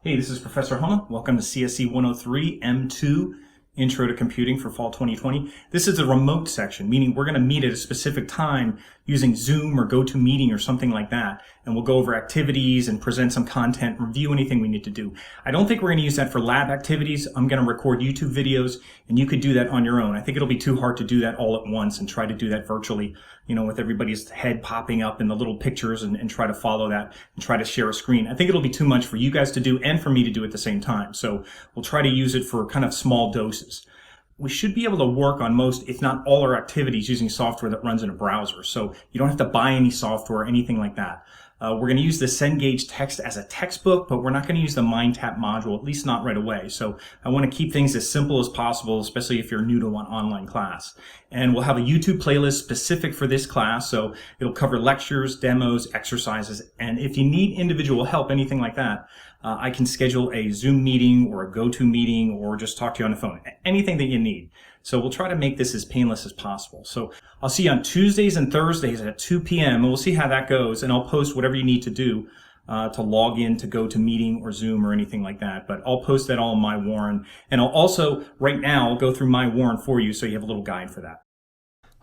Hey, this is Professor Homa. Welcome to CSC 103 M2 Intro to Computing for Fall 2020. This is a remote section, meaning we're going to meet at a specific time using Zoom or GoToMeeting or something like that. And we'll go over activities and present some content, review anything we need to do. I don't think we're going to use that for lab activities. I'm going to record YouTube videos and you could do that on your own. I think it'll be too hard to do that all at once and try to do that virtually, with everybody's head popping up in the little pictures and try to follow that and try to share a screen. I think it'll be too much for you guys to do and for me to do at the same time. So we'll try to use it for kind of small doses. We should be able to work on most, if not all, our activities using software that runs in a browser. So you don't have to buy any software or anything like that. We're going to use the Cengage text as a textbook, but we're not going to use the MindTap module, at least not right away. So I want to keep things as simple as possible, especially if you're new to an online class. And we'll have a YouTube playlist specific for this class. So it'll cover lectures, demos, exercises. And if you need individual help, anything like that, I can schedule a Zoom meeting or a GoToMeeting or just talk to you on the phone, anything that you need. So we'll try to make this as painless as possible. So I'll see you on Tuesdays and Thursdays at 2 p.m. and we'll see how that goes. And I'll post whatever you need to do to log in to GoToMeeting or Zoom or anything like that. But I'll post that all in MyWarren. And I'll also, right now, go through MyWarren for you so you have a little guide for that.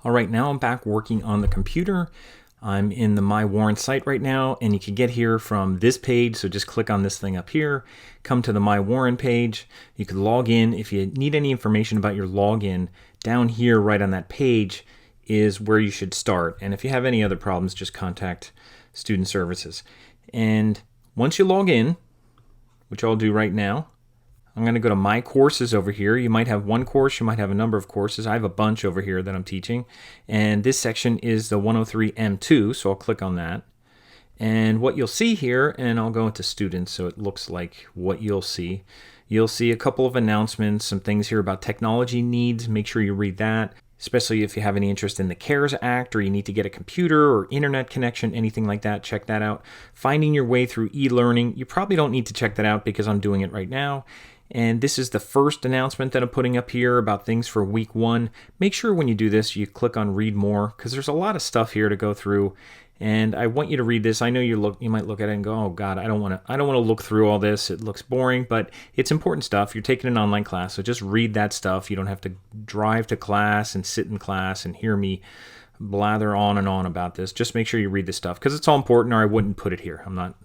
All right, now I'm back working on the computer. I'm in the MyWarren site right now, and you can get here from this page, so just click on this thing up here, come to the MyWarren page. You can log in. If you need any information about your login, down here right on that page is where you should start. And if you have any other problems, just contact Student Services. And once you log in, which I'll do right now, I'm going to go to My Courses over here. You might have one course, you might have a number of courses. I have a bunch over here that I'm teaching. And this section is the 103 M2, so I'll click on that. And what you'll see here, and I'll go into students so it looks like what you'll see. You'll see a couple of announcements, some things here about technology needs. Make sure you read that, especially if you have any interest in the CARES Act or you need to get a computer or internet connection, anything like that, check that out. Finding your way through e-learning, you probably don't need to check that out because I'm doing it right now. And this is the first announcement that I'm putting up here about things for week 1. Make sure when you do this, you click on read more because there's a lot of stuff here to go through. And I want you to read this. I know you might look at it and go, "Oh God, I don't want to look through all this. It looks boring," but it's important stuff. You're taking an online class, so just read that stuff. You don't have to drive to class and sit in class and hear me blather on and on about this. Just make sure you read this stuff because it's all important, or I wouldn't put it here. I'm not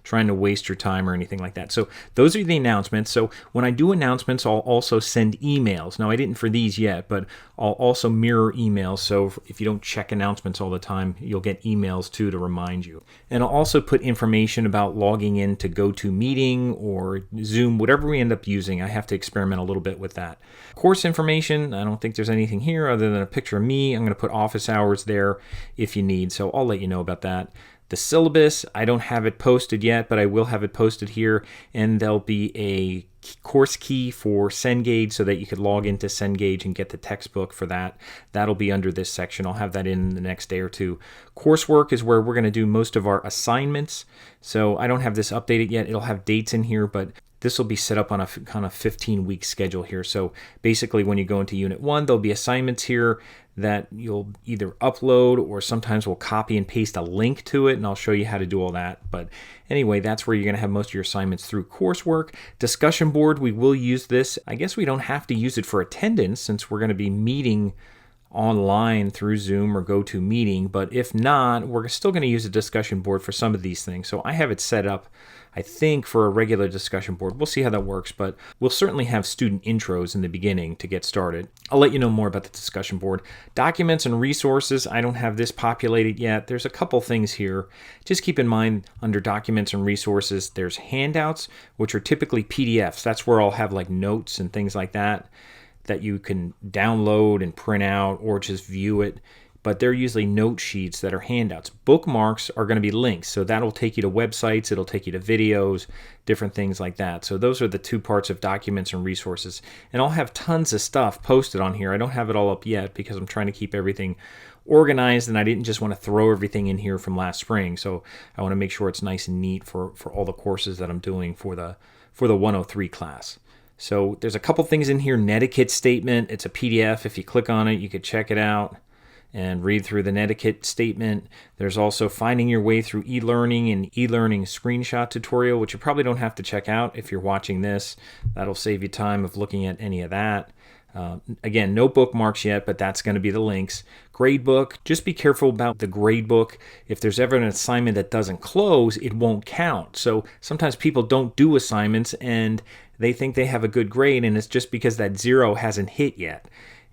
trying to waste your time or anything like that. So those are the announcements. So when I do announcements, I'll also send emails. Now I didn't for these yet, but I'll also mirror emails. So if you don't check announcements all the time, you'll get emails too to remind you. And I'll also put information about logging in to GoToMeeting or Zoom, whatever we end up using. I have to experiment a little bit with that. Course information, I don't think there's anything here other than a picture of me. I'm going to put office hours there if you need. So I'll let you know about that. The syllabus, I don't have it posted yet, but I will have it posted here, and there'll be a course key for Cengage so that you could log into Cengage and get the textbook for that. That'll be under this section. I'll have that in the next day or two. Coursework is where we're going to do most of our assignments. So I don't have this updated yet. It'll have dates in here, but this will be set up on a kind of 15-week schedule here. So basically when you go into Unit 1, there'll be assignments here that you'll either upload or sometimes we'll copy and paste a link to it, and I'll show you how to do all that. But anyway, that's where you're going to have most of your assignments through Coursework. Discussion board, we will use this. I guess we don't have to use it for attendance since we're going to be meeting online through Zoom or GoToMeeting, but if not, we're still going to use a discussion board for some of these things. So I have it set up, I think, for a regular discussion board. We'll see how that works, but we'll certainly have student intros in the beginning to get started. I'll let you know more about the discussion board. Documents and resources, I don't have this populated yet. There's a couple things here. Just keep in mind under documents and resources, there's handouts, which are typically PDFs. That's where I'll have like notes and things like that you can download and print out or just view it. But they're usually note sheets that are handouts. Bookmarks are going to be links. So that'll take you to websites, it'll take you to videos, different things like that. So those are the two parts of documents and resources. And I'll have tons of stuff posted on here. I don't have it all up yet because I'm trying to keep everything organized and I didn't just want to throw everything in here from last spring. So I want to make sure it's nice and neat for all the courses that I'm doing for the 103 class. So there's a couple things in here. Netiquette statement, it's a PDF. If you click on it, you could check it out. and read through the netiquette statement. There's also finding your way through e-learning and e-learning screenshot tutorial, which you probably don't have to check out if you're watching this. That'll save you time of looking at any of that. Again, no bookmarks yet, but that's going to be the links. Gradebook, just be careful about the gradebook. If there's ever an assignment that doesn't close, it won't count. So sometimes people don't do assignments and they think they have a good grade, and it's just because that 0 hasn't hit yet.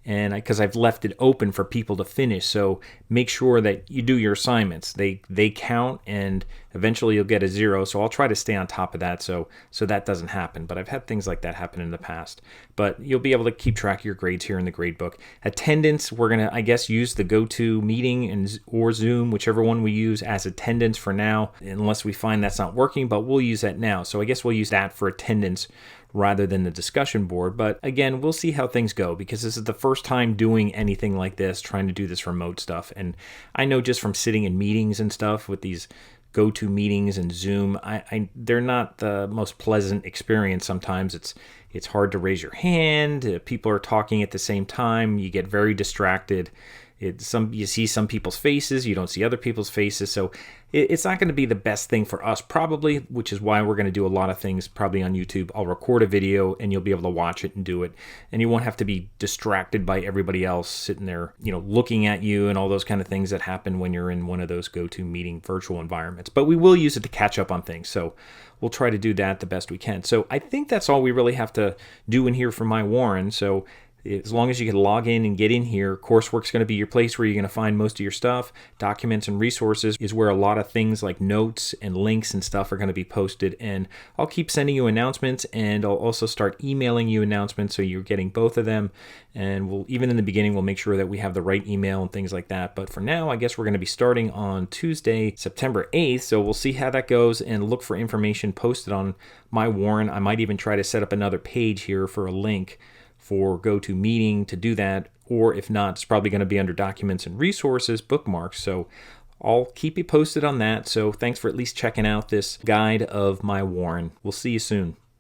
And because I've left it open for people to finish. So make sure that you do your assignments. They count, and eventually you'll get a 0. So I'll try to stay on top of that so that doesn't happen. But I've had things like that happen in the past. But you'll be able to keep track of your grades here in the gradebook. Attendance, we're going to, I guess, use the GoToMeeting or Zoom, whichever one we use, as attendance for now, unless we find that's not working, but we'll use that now. So I guess we'll use that for attendance rather than the discussion board. But again, we'll see how things go, because this is the first time doing anything like this, trying to do this remote stuff. And I know just from sitting in meetings and stuff with these GoToMeetings and Zoom, they're not the most pleasant experience. Sometimes it's hard to raise your hand. People are talking at the same time. You get very distracted. You see some people's faces, you don't see other people's faces, so it's not going to be the best thing for us probably, which is why we're going to do a lot of things probably on YouTube. I'll record a video and you'll be able to watch it and do it, and you won't have to be distracted by everybody else sitting there, looking at you and all those kind of things that happen when you're in one of those GoToMeeting virtual environments. But we will use it to catch up on things, so we'll try to do that the best we can. So I think that's all we really have to do in here for MyWarren. So as long as you can log in and get in here, Coursework's going to be your place where you're going to find most of your stuff. Documents and resources is where a lot of things like notes and links and stuff are going to be posted. And I'll keep sending you announcements, and I'll also start emailing you announcements so you're getting both of them. And even in the beginning, we'll make sure that we have the right email and things like that. But for now, I guess we're going to be starting on Tuesday, September 8th. So we'll see how that goes and look for information posted on MyWarren. I might even try to set up another page here for a link for GoToMeeting to do that, or if not, it's probably going to be under Documents and Resources, Bookmarks. So I'll keep you posted on that. So thanks for at least checking out this guide of MyWarren. We'll see you soon.